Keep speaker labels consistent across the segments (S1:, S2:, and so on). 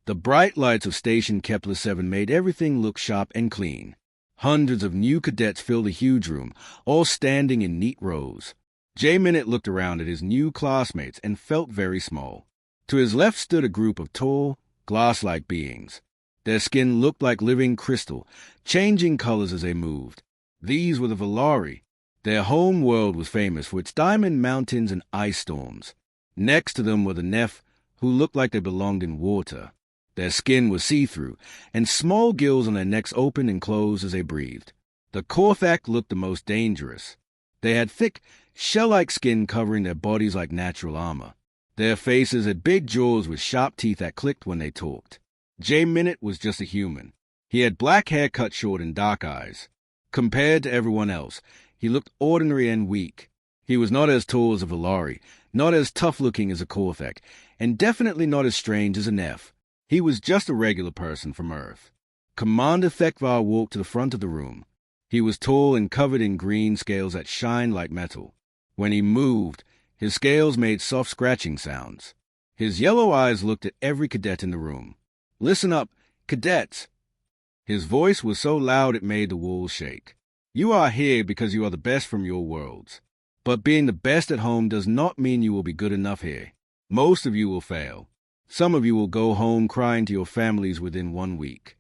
S1: The bright lights of Station Kepler 7 made everything look sharp and clean. Hundreds of new cadets filled the huge room, all standing in neat rows. J-Minute looked around at his new classmates and felt very small. To his left stood a group of tall, glass-like beings. Their skin looked like living crystal, changing colors as they moved. These were the Valari. Their home world was famous for its diamond mountains and ice storms. Next to them were the Neph, who looked like they belonged in water. Their skin was see-through, and small gills on their necks opened and closed as they breathed. The Korthak looked the most dangerous. They had thick, shell-like skin covering their bodies like natural armor. Their faces had big jaws with sharp teeth that clicked when they talked. J-Minute was just a human. He had black hair cut short and dark eyes. Compared to everyone else, he looked ordinary and weak. He was not as tall as a Valari, not as tough-looking as a Korthak, and definitely not as strange as a Neph. He was just a regular person from Earth. Commander Thekvar walked to the front of the room. He was tall and covered in green scales that shined like metal. When he moved, his scales made soft scratching sounds. His yellow eyes looked at every cadet in the room. "Listen up, cadets!" His voice was so loud it made the walls shake. "You are here because you are the best from your worlds. But being the best at home does not mean you will be good enough here. Most of you will fail. Some of you will go home crying to your families within 1 week."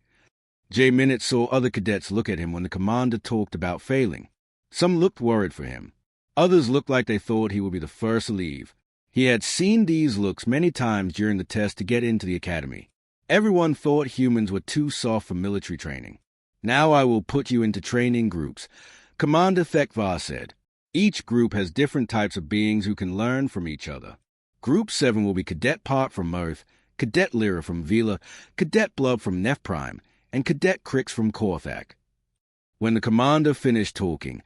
S1: J-Minute saw other cadets look at him when the commander talked about failing. Some looked worried for him. Others looked like they thought he would be the first to leave. He had seen these looks many times during the test to get into the academy. Everyone thought humans were too soft for military training. "Now I will put you into training groups," Commander Thekvar said. "Each group has different types of beings who can learn from each other. Group 7 will be Cadet Part from Earth, Cadet Lyra from Vila, Cadet Blub from Neph Prime, and Cadet Crix from Korthak." When the commander finished talking,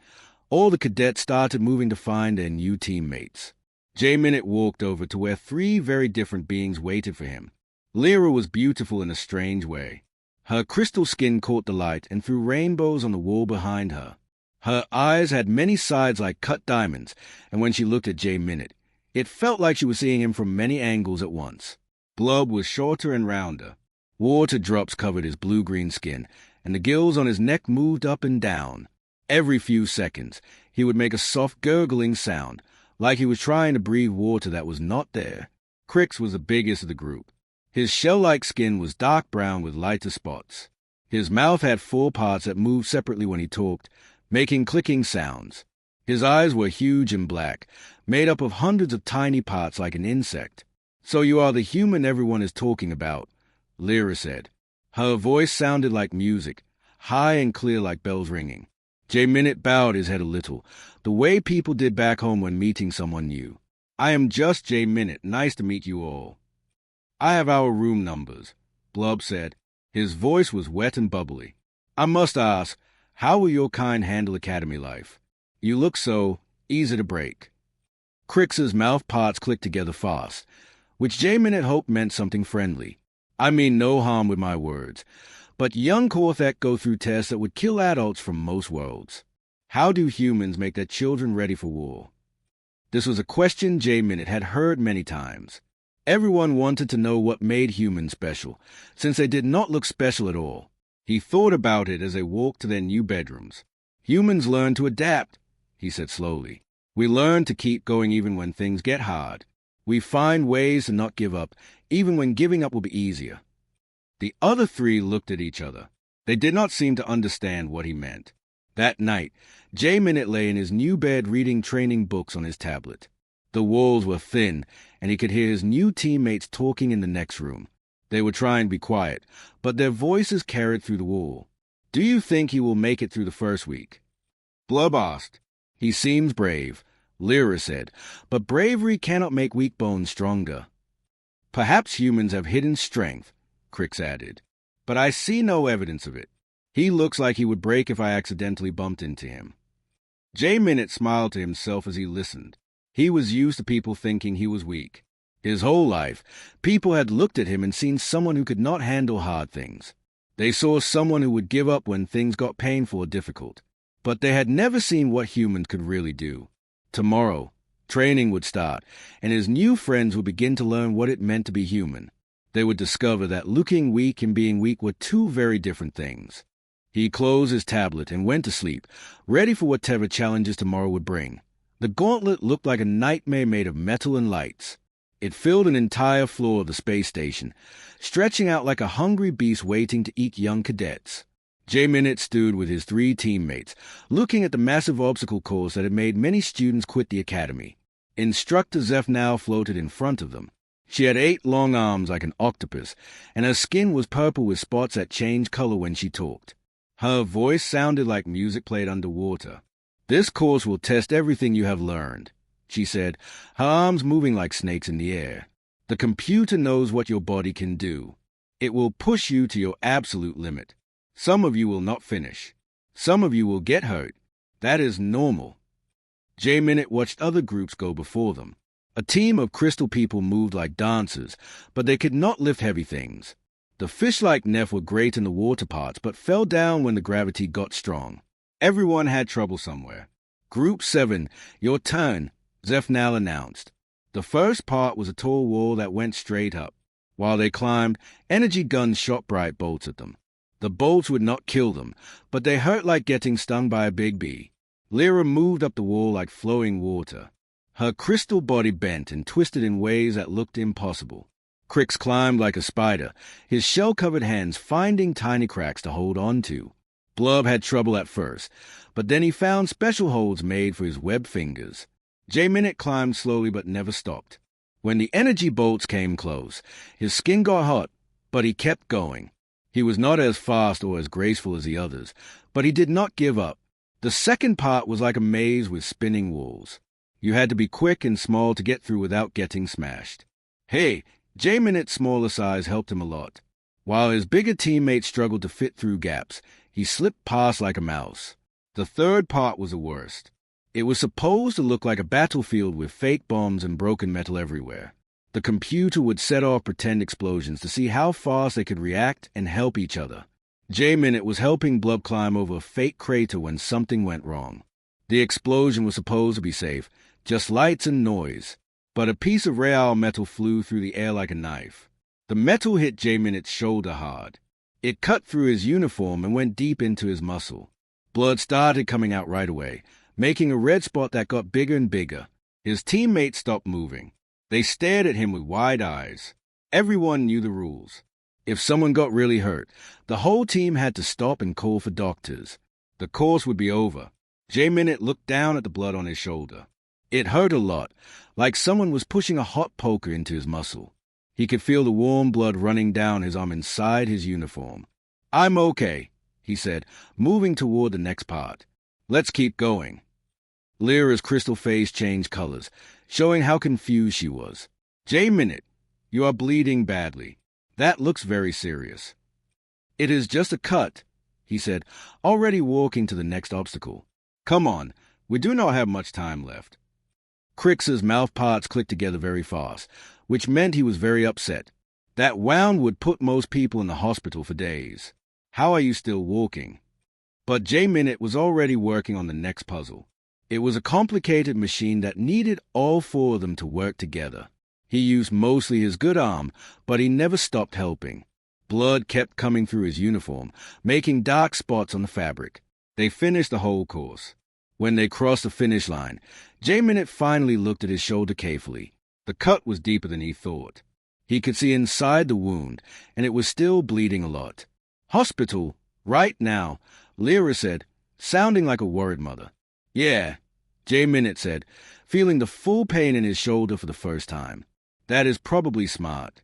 S1: all the cadets started moving to find their new teammates. J-Minute walked over to where 3 very different beings waited for him. Lyra was beautiful in a strange way. Her crystal skin caught the light and threw rainbows on the wall behind her. Her eyes had many sides like cut diamonds, and when she looked at J-Minute, it felt like she was seeing him from many angles at once. Blub was shorter and rounder. Water drops covered his blue-green skin, and the gills on his neck moved up and down. Every few seconds, he would make a soft gurgling sound, like he was trying to breathe water that was not there. Crix was the biggest of the group. His shell-like skin was dark brown with lighter spots. His mouth had 4 parts that moved separately when he talked, making clicking sounds. His eyes were huge and black, made up of hundreds of tiny parts like an insect. "So you are the human everyone is talking about," Lyra said. Her voice sounded like music, high and clear like bells ringing. J-Minute bowed his head a little, the way people did back home when meeting someone new. "I am just J-Minute. Nice to meet you all." "I have our room numbers," Blub said. His voice was wet and bubbly. "I must ask, how will your kind handle academy life? You look so easy to break." Crix's mouth parts clicked together fast, which J-Minute hoped meant something friendly. "I mean no harm with my words, but young Korthak go through tests that would kill adults from most worlds. How do humans make their children ready for war?" This was a question J-Minute had heard many times. Everyone wanted to know what made humans special, since they did not look special at all. He thought about it as they walked to their new bedrooms. "Humans learn to adapt," he said slowly. "We learn to keep going even when things get hard. We find ways to not give up, even when giving up will be easier." The other 3 looked at each other. They did not seem to understand what he meant. That night, J-Minute lay in his new bed reading training books on his tablet. The walls were thin, and he could hear his new teammates talking in the next room. They were trying to be quiet, but their voices carried through the wall. "Do you think he will make it through the first week?" Blub asked. "He seems brave," Lyra said, "but bravery cannot make weak bones stronger." "Perhaps humans have hidden strength," Crix added, "but I see no evidence of it. He looks like he would break if I accidentally bumped into him." J-Minute smiled to himself as he listened. He was used to people thinking he was weak. His whole life, people had looked at him and seen someone who could not handle hard things. They saw someone who would give up when things got painful or difficult. But they had never seen what humans could really do. Tomorrow, training would start, and his new friends would begin to learn what it meant to be human. They would discover that looking weak and being weak were two very different things. He closed his tablet and went to sleep, ready for whatever challenges tomorrow would bring. The gauntlet looked like a nightmare made of metal and lights. It filled an entire floor of the space station, stretching out like a hungry beast waiting to eat young cadets. J-Minute stood with his 3 teammates, looking at the massive obstacle course that had made many students quit the academy. Instructor Zeph now floated in front of them. She had 8 long arms like an octopus, and her skin was purple with spots that changed color when she talked. Her voice sounded like music played underwater. "This course will test everything you have learned," she said, her arms moving like snakes in the air. "The computer knows what your body can do. It will push you to your absolute limit. Some of you will not finish. Some of you will get hurt. That is normal." J-Minute watched other groups go before them. A team of crystal people moved like dancers, but they could not lift heavy things. The fish-like Neph were great in the water parts, but fell down when the gravity got strong. Everyone had trouble somewhere. "Group 7, your turn," Zeph now announced. The first part was a tall wall that went straight up. While they climbed, energy guns shot bright bolts at them. The bolts would not kill them, but they hurt like getting stung by a big bee. Lyra moved up the wall like flowing water. Her crystal body bent and twisted in ways that looked impossible. Crix climbed like a spider, his shell-covered hands finding tiny cracks to hold on to. Blub had trouble at first, but then he found special holds made for his webbed fingers. J-Minute climbed slowly but never stopped. When the energy bolts came close, his skin got hot, but he kept going. He was not as fast or as graceful as the others, but he did not give up. The second part was like a maze with spinning walls. You had to be quick and small to get through without getting smashed. Hey, J-Minute's smaller size helped him a lot. While his bigger teammates struggled to fit through gaps, he slipped past like a mouse. The third part was the worst. It was supposed to look like a battlefield with fake bombs and broken metal everywhere. The computer would set off pretend explosions to see how fast they could react and help each other. J-Minute was helping Blub climb over a fake crater when something went wrong. The explosion was supposed to be safe, just lights and noise, but a piece of real metal flew through the air like a knife. The metal hit J-Minute's shoulder hard. It cut through his uniform and went deep into his muscle. Blood started coming out right away, making a red spot that got bigger and bigger. His teammates stopped moving. They stared at him with wide eyes. Everyone knew the rules. If someone got really hurt, the whole team had to stop and call for doctors. The course would be over. J-Minute looked down at the blood on his shoulder. It hurt a lot, like someone was pushing a hot poker into his muscle. He could feel the warm blood running down his arm inside his uniform. "I'm okay," he said, moving toward the next part. "Let's keep going." Lyra's crystal face changed colors, showing how confused she was. "J-Minute, you are bleeding badly. That looks very serious." "It is just a cut," he said, already walking to the next obstacle. "Come on, we do not have much time left." Crix's mouth parts clicked together very fast, which meant he was very upset. That wound would put most people in the hospital for days. "How are you still walking?" But J-Minute was already working on the next puzzle. It was a complicated machine that needed all 4 of them to work together. He used mostly his good arm, but he never stopped helping. Blood kept coming through his uniform, making dark spots on the fabric. They finished the whole course. When they crossed the finish line, J-Minute finally looked at his shoulder carefully. The cut was deeper than he thought. He could see inside the wound, and it was still bleeding a lot. "Hospital, right now," Lyra said, sounding like a worried mother. "Yeah," J-Minute said, feeling the full pain in his shoulder for the first time. "That is probably smart."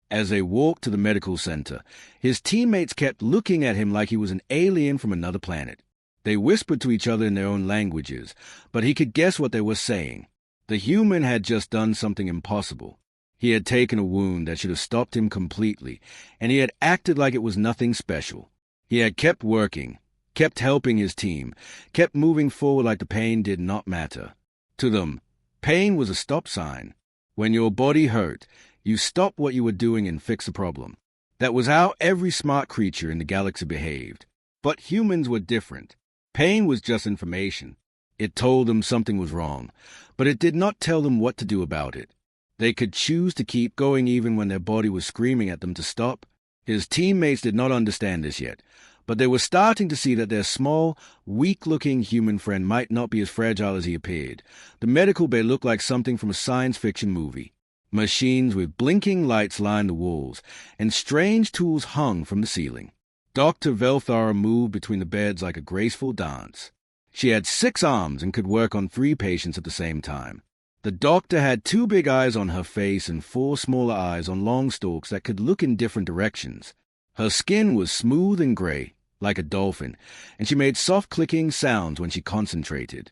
S1: As they walked to the medical center, his teammates kept looking at him like he was an alien from another planet. They whispered to each other in their own languages, but he could guess what they were saying. The human had just done something impossible. He had taken a wound that should have stopped him completely, and he had acted like it was nothing special. He had kept working, kept helping his team, kept moving forward like the pain did not matter. To them, pain was a stop sign. When your body hurt, you stopped what you were doing and fixed the problem. That was how every smart creature in the galaxy behaved. But humans were different. Pain was just information. It told them something was wrong, but it did not tell them what to do about it. They could choose to keep going even when their body was screaming at them to stop. His teammates did not understand this yet, but they were starting to see that their small, weak-looking human friend might not be as fragile as he appeared. The medical bay looked like something from a science fiction movie. Machines with blinking lights lined the walls, and strange tools hung from the ceiling. Dr. Velthara moved between the beds like a graceful dance. She had 6 arms and could work on 3 patients at the same time. The doctor had 2 big eyes on her face and 4 smaller eyes on long stalks that could look in different directions. Her skin was smooth and gray, like a dolphin, and she made soft clicking sounds when she concentrated.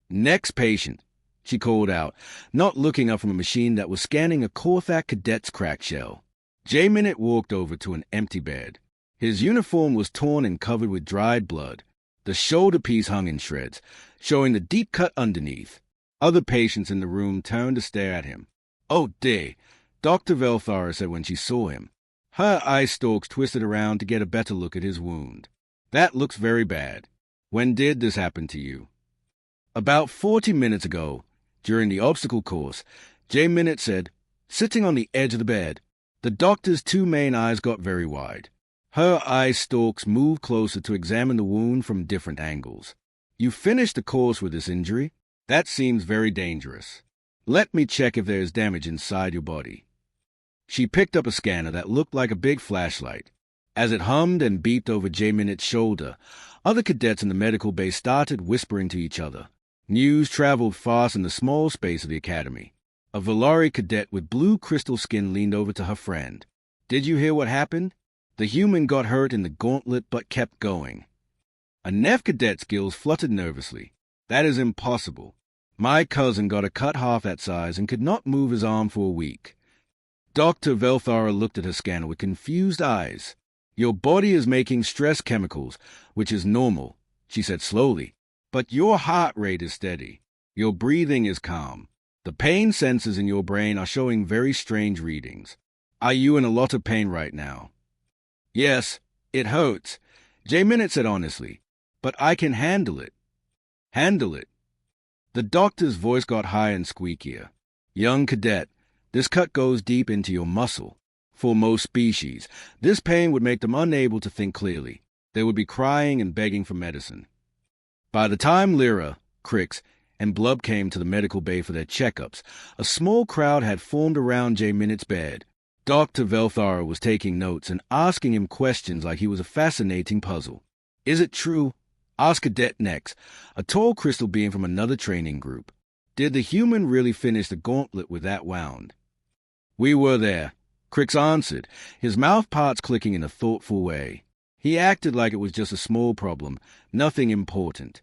S1: "Next patient," she called out, not looking up from a machine that was scanning a Korthak cadet's cracked shell. J-Minute walked over to an empty bed. His uniform was torn and covered with dried blood. The shoulder piece hung in shreds, showing the deep cut underneath. Other patients in the room turned to stare at him. "Oh dear," Dr. Velthara said when she saw him. Her eye stalks twisted around to get a better look at his wound. "That looks very bad. When did this happen to you?" "About 40 minutes ago, during the obstacle course," J-Minute said, sitting on the edge of the bed. The doctor's 2 main eyes got very wide. Her eye stalks moved closer to examine the wound from different angles. "You finished the course with this injury? That seems very dangerous. Let me check if there is damage inside your body." She picked up a scanner that looked like a big flashlight. As it hummed and beeped over J-Minute's shoulder, other cadets in the medical bay started whispering to each other. News traveled fast in the small space of the academy. A Valari cadet with blue crystal skin leaned over to her friend. "Did you hear what happened? The human got hurt in the gauntlet but kept going." A Neff cadet's gills fluttered nervously. "That is impossible. My cousin got a cut half that size and could not move his arm for a week." Dr. Velthara looked at her scanner with confused eyes. "Your body is making stress chemicals, which is normal," she said slowly. "But your heart rate is steady. Your breathing is calm. The pain sensors in your brain are showing very strange readings. Are you in a lot of pain right now?" "Yes, it hurts," J-Minute said honestly. "But I can handle it." "Handle it?" The doctor's voice got higher and squeakier. "Young cadet, this cut goes deep into your muscle. For most species, this pain would make them unable to think clearly. They would be crying and begging for medicine." By the time Lyra, Crix, and Blub came to the medical bay for their checkups, a small crowd had formed around J-Minute's bed. Dr. Velthara was taking notes and asking him questions like he was a fascinating puzzle. "Is it true?" asked Cadet Nex, a tall crystal being from another training group. "Did the human really finish the gauntlet with that wound?" "We were there," Crix answered, his mouth parts clicking in a thoughtful way. He acted like it was just a small problem, nothing important.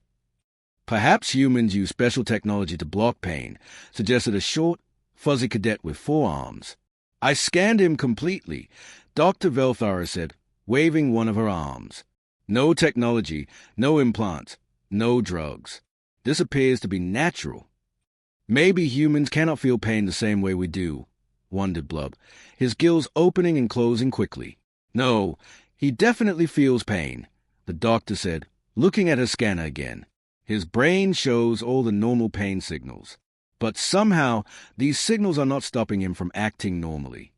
S1: "Perhaps humans use special technology to block pain," suggested a short, fuzzy cadet with 4 arms. "I scanned him completely," Dr. Velthara said, waving one of her arms. "No technology, no implants, no drugs. This appears to be natural." "Maybe humans cannot feel pain the same way we do," wondered Blub, his gills opening and closing quickly. "No, he definitely feels pain," the doctor said, looking at her scanner again. "His brain shows all the normal pain signals. But somehow, these signals are not stopping him from acting normally."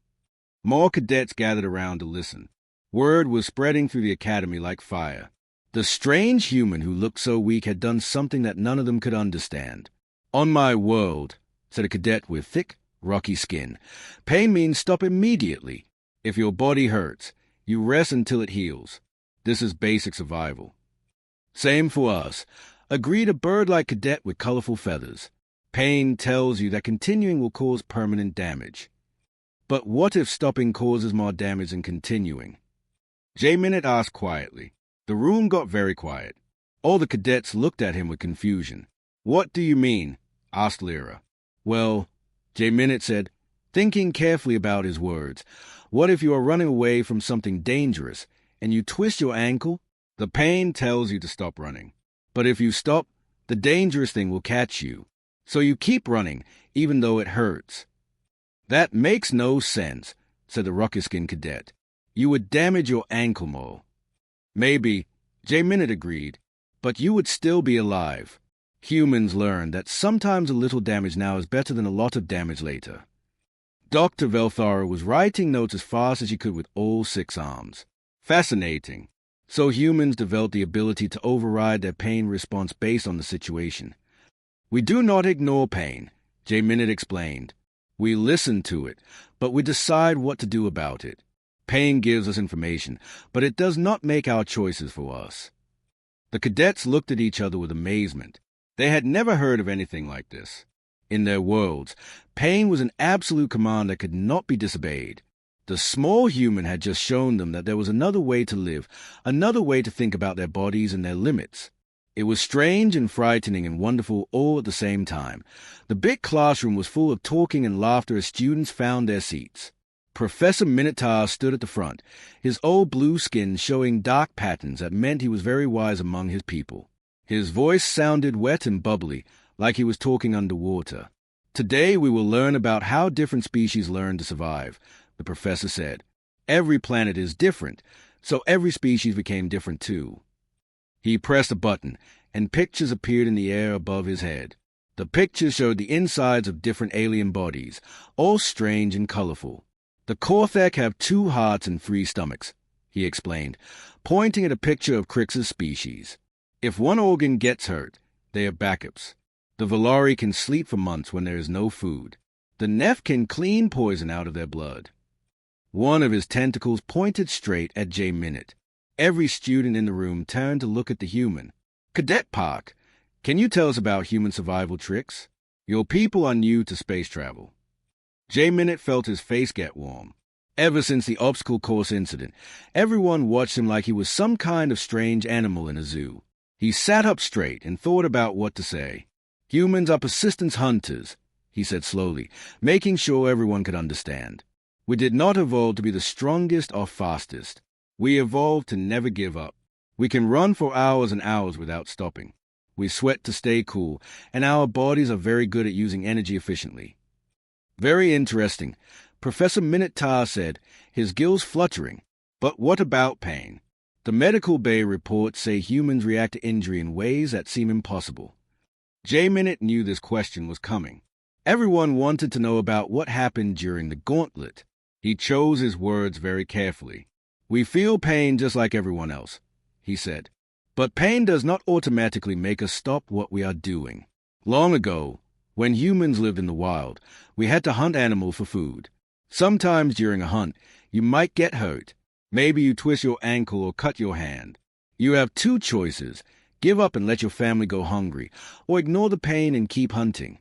S1: More cadets gathered around to listen. Word was spreading through the academy like fire. The strange human who looked so weak had done something that none of them could understand. "On my world," said a cadet with thick, rocky skin, "pain means stop immediately. If your body hurts, you rest until it heals. This is basic survival." "Same for us," agreed a bird-like cadet with colorful feathers. "Pain tells you that continuing will cause permanent damage." "But what if stopping causes more damage than continuing?" J-Minute asked quietly. The room got very quiet. All the cadets looked at him with confusion. "What do you mean?" asked Lyra. "Well," J-Minute said, thinking carefully about his words, "what if you are running away from something dangerous and you twist your ankle? The pain tells you to stop running. But if you stop, the dangerous thing will catch you. So you keep running, even though it hurts." "That makes no sense," said the ruckus-skinned cadet. "You would damage your ankle more." "Maybe," J-Minute agreed, "but you would still be alive. Humans learn that sometimes a little damage now is better than a lot of damage later." Dr. Velthara was writing notes as fast as she could with all 6 arms. Fascinating. So humans developed the ability to override their pain response based on the situation. We do not ignore pain, J. Minute explained. We listen to it, but we decide what to do about it. Pain gives us information, but it does not make our choices for us. The cadets looked at each other with amazement. They had never heard of anything like this. In their worlds, pain was an absolute command that could not be disobeyed. The small human had just shown them that there was another way to live, another way to think about their bodies and their limits. It was strange and frightening and wonderful all at the same time. The big classroom was full of talking and laughter as students found their seats. Professor Minotaur stood at the front, his old blue skin showing dark patterns that meant he was very wise among his people. His voice sounded wet and bubbly, like he was talking underwater. Today we will learn about how different species learn to survive, the professor said. Every planet is different, so every species became different too. He pressed a button, and pictures appeared in the air above his head. The pictures showed the insides of different alien bodies, all strange and colorful. The Korthek have 2 hearts and 3 stomachs, he explained, pointing at a picture of Crix's species. If one organ gets hurt, they have backups. The Valari can sleep for months when there is no food. The Neph can clean poison out of their blood. One of his tentacles pointed straight at J. Minute. Every student in the room turned to look at the human. Cadet Park, can you tell us about human survival tricks? Your people are new to space travel. J. Minute felt his face get warm. Ever since the obstacle course incident, everyone watched him like he was some kind of strange animal in a zoo. He sat up straight and thought about what to say. Humans are persistence hunters, he said slowly, making sure everyone could understand. We did not evolve to be the strongest or fastest. We evolved to never give up. We can run for hours and hours without stopping. We sweat to stay cool, and our bodies are very good at using energy efficiently. Very interesting, Professor Minotaur said, his gills fluttering. But what about pain? The medical bay reports say humans react to injury in ways that seem impossible. J. Minute knew this question was coming. Everyone wanted to know about what happened during the gauntlet. He chose his words very carefully. We feel pain just like everyone else, he said. But pain does not automatically make us stop what we are doing. Long ago, when humans lived in the wild, we had to hunt animals for food. Sometimes during a hunt, you might get hurt. Maybe you twist your ankle or cut your hand. You have 2 choices. Give up and let your family go hungry, or ignore the pain and keep hunting.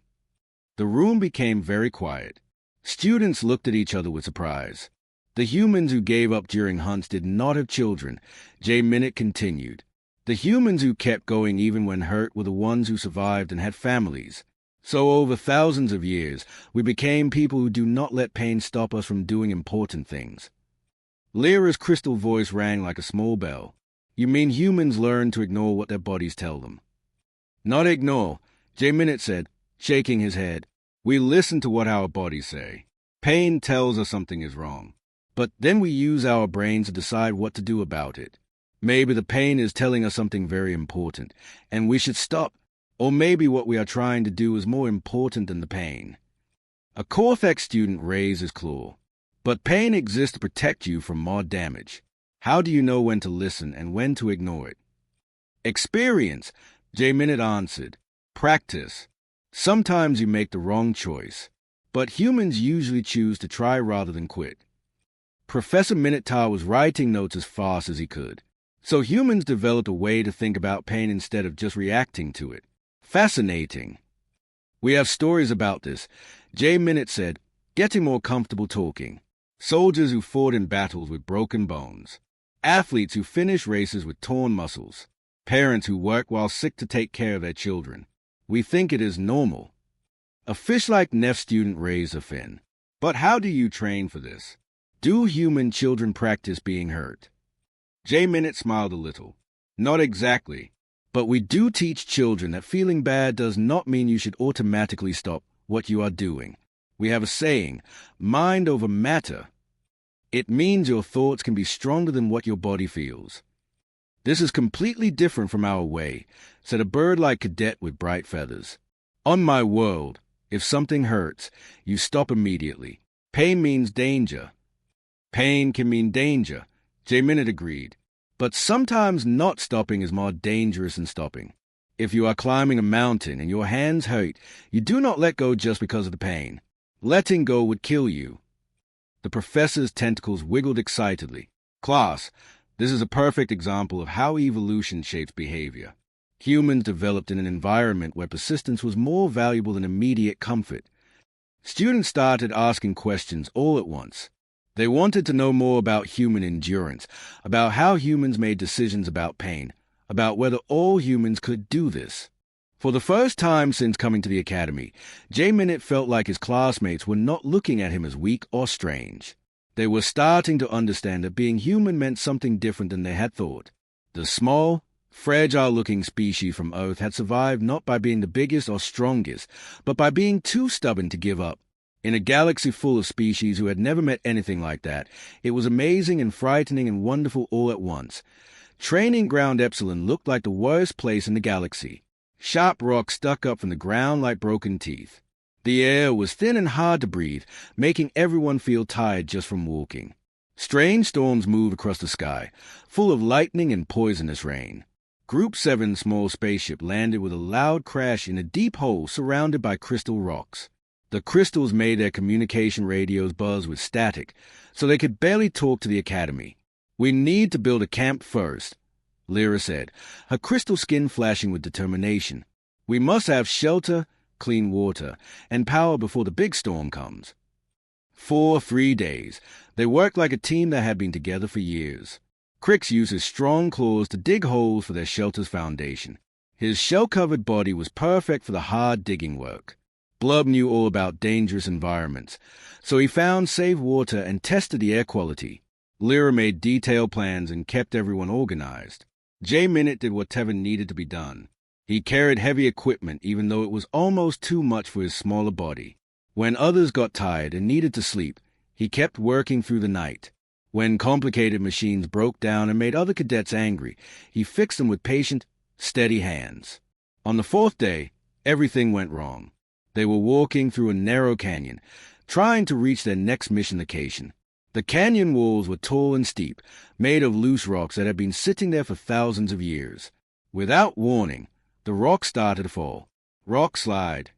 S1: The room became very quiet. Students looked at each other with surprise. The humans who gave up during hunts did not have children, J. Minute continued. The humans who kept going even when hurt were the ones who survived and had families. So over thousands of years, we became people who do not let pain stop us from doing important things. Lyra's crystal voice rang like a small bell. You mean humans learn to ignore what their bodies tell them? Not ignore, J. Minute said, shaking his head. We listen to what our bodies say. Pain tells us something is wrong. But then we use our brains to decide what to do about it. Maybe the pain is telling us something very important, and we should stop. Or maybe what we are trying to do is more important than the pain. A Korthek student raised his claw. But pain exists to protect you from more damage. How do you know when to listen and when to ignore it? Experience, J. Minute answered. Practice. Sometimes you make the wrong choice, but humans usually choose to try rather than quit. Professor Minotaur was writing notes as fast as he could. So humans developed a way to think about pain instead of just reacting to it. Fascinating. We have stories about this, J. Minute said, getting more comfortable talking. Soldiers who fought in battles with broken bones. Athletes who finished races with torn muscles. Parents who work while sick to take care of their children. We think it is normal. A fish-like Neph student raised a fin. But how do you train for this? Do human children practice being hurt? J. Minute smiled a little. Not exactly. But we do teach children that feeling bad does not mean you should automatically stop what you are doing. We have a saying, mind over matter. It means your thoughts can be stronger than what your body feels. This is completely different from our way, said a bird like Cadet with bright feathers. On my world, if something hurts, you stop immediately. Pain means danger. Pain can mean danger, J-Minute agreed. But sometimes not stopping is more dangerous than stopping. If you are climbing a mountain and your hands hurt, you do not let go just because of the pain. Letting go would kill you. The professor's tentacles wiggled excitedly. Class, this is a perfect example of how evolution shapes behavior. Humans developed in an environment where persistence was more valuable than immediate comfort. Students started asking questions all at once. They wanted to know more about human endurance, about how humans made decisions about pain, about whether all humans could do this. For the first time since coming to the academy, J-Minute felt like his classmates were not looking at him as weak or strange. They were starting to understand that being human meant something different than they had thought. The small, fragile-looking species from Earth had survived not by being the biggest or strongest, but by being too stubborn to give up. In a galaxy full of species who had never met anything like that, it was amazing and frightening and wonderful all at once. Training Ground Epsilon looked like the worst place in the galaxy. Sharp rocks stuck up from the ground like broken teeth. The air was thin and hard to breathe, making everyone feel tired just from walking. Strange storms moved across the sky, full of lightning and poisonous rain. Group 7's small spaceship landed with a loud crash in a deep hole surrounded by crystal rocks. The crystals made their communication radios buzz with static, so they could barely talk to the academy. "We need to build a camp first," Lyra said, her crystal skin flashing with determination. "We must have shelter, clean water, and power before the big storm comes." For 3 days, they worked like a team that had been together for years. Crix used his strong claws to dig holes for their shelter's foundation. His shell-covered body was perfect for the hard digging work. Blub knew all about dangerous environments, so he found safe water and tested the air quality. Lyra made detailed plans and kept everyone organized. J-Minute did whatever needed to be done. He carried heavy equipment even though it was almost too much for his smaller body. When others got tired and needed to sleep, he kept working through the night. When complicated machines broke down and made other cadets angry, he fixed them with patient, steady hands. On the 4th day, everything went wrong. They were walking through a narrow canyon, trying to reach their next mission location. The canyon walls were tall and steep, made of loose rocks that had been sitting there for thousands of years. Without warning, the rocks started to fall. "Rock slide,"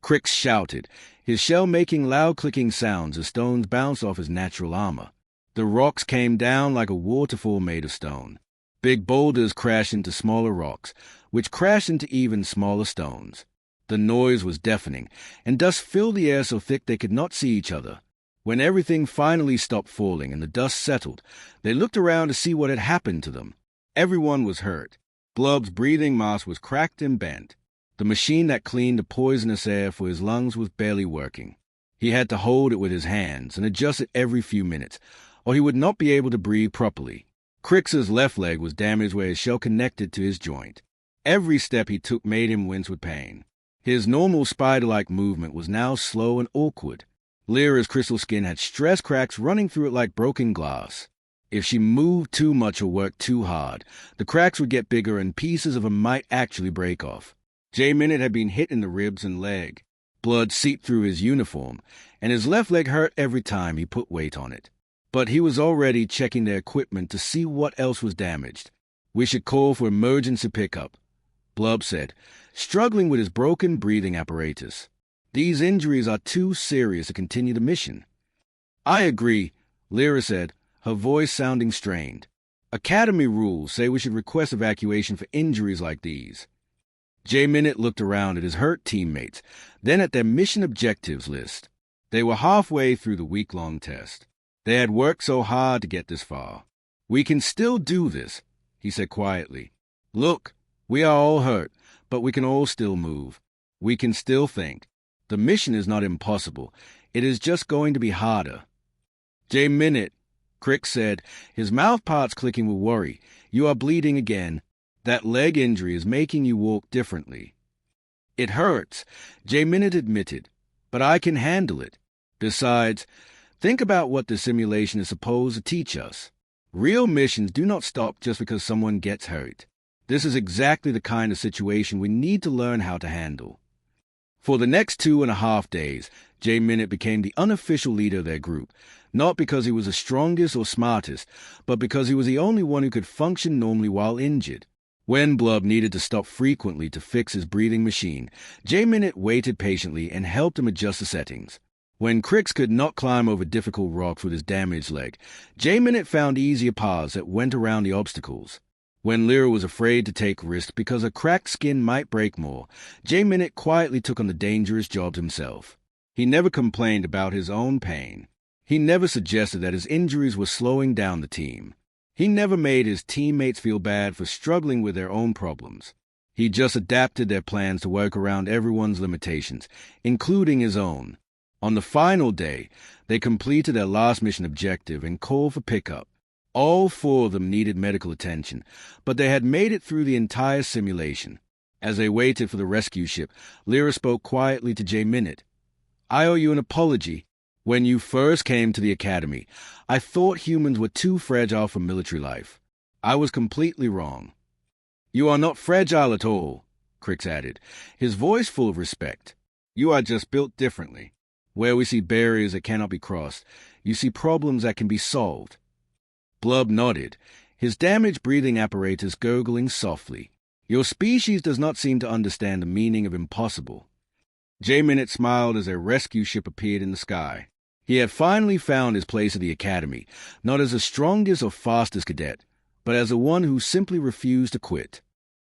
S1: Crix shouted, his shell making loud clicking sounds as stones bounced off his natural armor. The rocks came down like a waterfall made of stone. Big boulders crashed into smaller rocks, which crashed into even smaller stones. The noise was deafening, and dust filled the air so thick they could not see each other. When everything finally stopped falling and the dust settled, they looked around to see what had happened to them. Everyone was hurt. Blub's breathing mask was cracked and bent. The machine that cleaned the poisonous air for his lungs was barely working. He had to hold it with his hands and adjust it every few minutes, or he would not be able to breathe properly. Crix's left leg was damaged where his shell connected to his joint. Every step he took made him wince with pain. His normal spider-like movement was now slow and awkward. Lyra's crystal skin had stress cracks running through it like broken glass. If she moved too much or worked too hard, the cracks would get bigger and pieces of him might actually break off. J-Minute had been hit in the ribs and leg. Blood seeped through his uniform, and his left leg hurt every time he put weight on it. But he was already checking their equipment to see what else was damaged. "We should call for emergency pickup," Blub said, struggling with his broken breathing apparatus. "These injuries are too serious to continue the mission." "I agree," Lyra said, her voice sounding strained. "Academy rules say we should request evacuation for injuries like these." J-Minute looked around at his hurt teammates, then at their mission objectives list. They were halfway through the week-long test. They had worked so hard to get this far. "We can still do this," he said quietly. "Look, we are all hurt, but we can all still move. We can still think. The mission is not impossible. It is just going to be harder." "J-Minute," Crix said, his mouth parts clicking with worry, "you are bleeding again. That leg injury is making you walk differently." "It hurts," J-Minute admitted, "but I can handle it. Besides, think about what the simulation is supposed to teach us. Real missions do not stop just because someone gets hurt. This is exactly the kind of situation we need to learn how to handle." For the next 2.5 days, J Minute became the unofficial leader of their group, not because he was the strongest or smartest, but because he was the only one who could function normally while injured. When Blub needed to stop frequently to fix his breathing machine, J Minute waited patiently and helped him adjust the settings. When Crix could not climb over difficult rocks with his damaged leg, J Minute found easier paths that went around the obstacles. When Lyra was afraid to take risks because her cracked skin might break more, J Minute quietly took on the dangerous jobs himself. He never complained about his own pain. He never suggested that his injuries were slowing down the team. He never made his teammates feel bad for struggling with their own problems. He just adapted their plans to work around everyone's limitations, including his own. On the final day, they completed their last mission objective and called for pickup. All 4 of them needed medical attention, but they had made it through the entire simulation. As they waited for the rescue ship, Lyra spoke quietly to J Minute. "I owe you an apology. When you first came to the academy, I thought humans were too fragile for military life. I was completely wrong." "You are not fragile at all," Crix added, his voice full of respect. "You are just built differently. Where we see barriers that cannot be crossed, you see problems that can be solved." Blub nodded, his damaged breathing apparatus gurgling softly. "Your species does not seem to understand the meaning of impossible." J Minute smiled as their rescue ship appeared in the sky. He had finally found his place at the academy, not as the strongest or fastest cadet, but as the one who simply refused to quit.